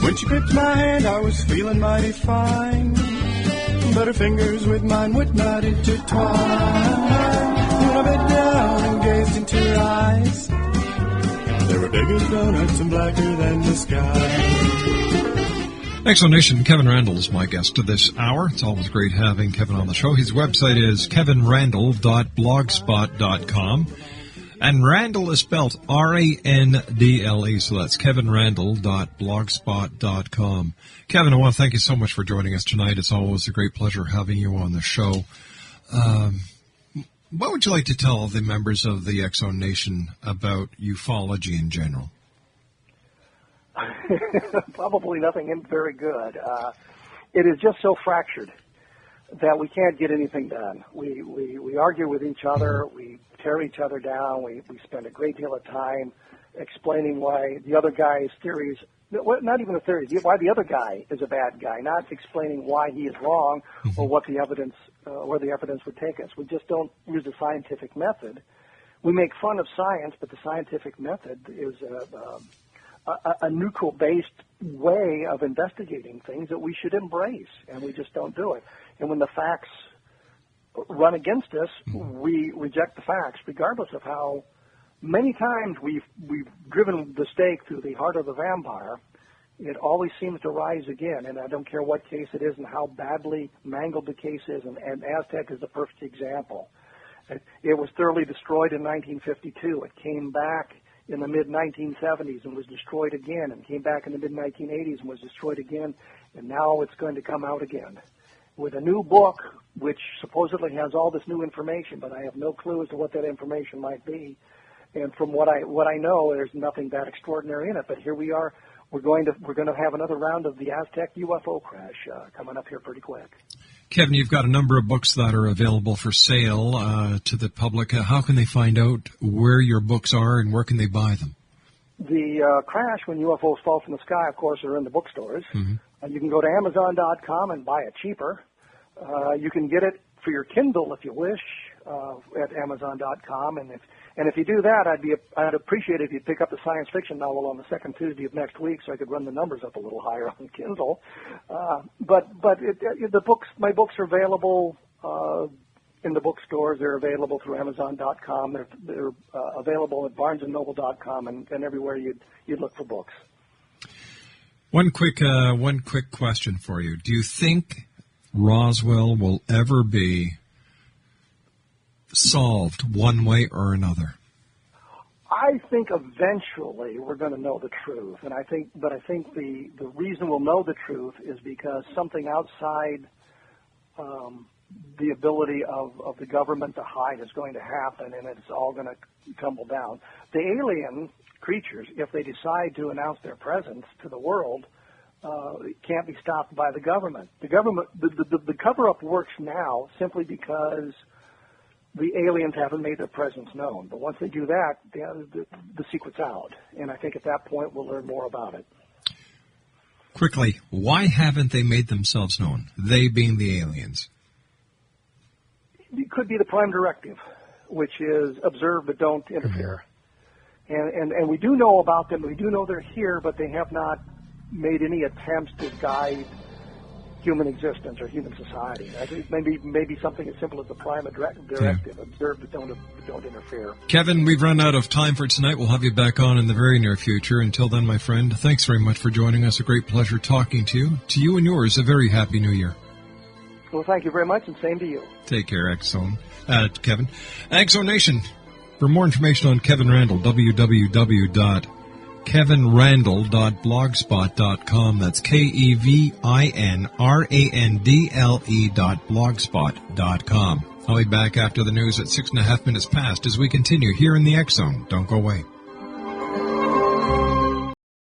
When she gripped my hand, I was feeling mighty fine, but her fingers with mine would not intertwine. When I bent down and gazed into her eyes, they were big as donuts and blacker than the sky. Excellent Nation, Kevin Randle is my guest to this hour. It's always great having Kevin on the show. His website is kevinrandle.blogspot.com. And Randle is spelled R-A-N-D-L-E, so that's kevinrandle.blogspot.com. Kevin, I want to thank you so much for joining us tonight. It's always a great pleasure having you on the show. What would you like to tell the members of the X Zone Nation about ufology in general? Probably nothing very good. It is just so fractured that we can't get anything done. We argue with each other. We tear each other down. We spend a great deal of time explaining why the other guy's theories, not even the theories, why the other guy is a bad guy, not explaining why he is wrong or what the evidence, where the evidence would take us. We just don't use the scientific method. We make fun of science, but the scientific method is a neutral-based way of investigating things that we should embrace, and we just don't do it. And when the facts run against us, we reject the facts, regardless of how many times we've driven the stake through the heart of the vampire. It always seems to rise again, and I don't care what case it is and how badly mangled the case is, and Aztec is the perfect example. It was thoroughly destroyed in 1952. It came back in the mid-1970s and was destroyed again, and came back in the mid-1980s and was destroyed again, and now it's going to come out again with a new book which supposedly has all this new information, but I have no clue as to what that information might be. And from what I know, there's nothing that extraordinary in it. But here we are. We're going to have another round of the Aztec UFO crash coming up here pretty quick. Kevin, you've got a number of books that are available for sale to the public. How can they find out where your books are and where can they buy them? The crash, when UFOs fall from the sky, of course, are in the bookstores. You can go to Amazon.com and buy it cheaper. You can get it for your Kindle if you wish at Amazon.com, and if you do that, I'd appreciate it if you'd pick up the science fiction novel on the second Tuesday of next week, so I could run the numbers up a little higher on Kindle. But my books are available in the bookstores. They're available through Amazon.com. They're available at BarnesandNoble.com and everywhere you'd look for books. One quick question for you. Do you think Roswell will ever be solved one way or another? I think eventually we're going to know the truth, and I think the reason we'll know the truth is because something outside the ability of the government to hide is going to happen, and it's all going to tumble down. The alien creatures, if they decide to announce their presence to the world, can't be stopped by the government. The cover-up works now simply because the aliens haven't made their presence known. But once they do that, the secret's out. And I think at that point we'll learn more about it. Quickly, why haven't they made themselves known? They being the aliens. It could be the prime directive, which is observe but don't interfere. And we do know about them. We do know they're here, but they have not made any attempts to guide human existence or human society. I think maybe something as simple as the prime directive, observe but don't interfere. Kevin, we've run out of time for tonight. We'll have you back on in the very near future. Until then, my friend, thanks very much for joining us. A great pleasure talking to you. To you and yours, a very happy new year. Well, thank you very much, and same to you. Take care, Kevin. X Zone Nation. For more information on Kevin Randle, www.kevinrandle.blogspot.com. That's KEVINRANDLE.blogspot.com. I'll be back after the news at 6.5 minutes past as we continue here in the X Zone. Don't go away.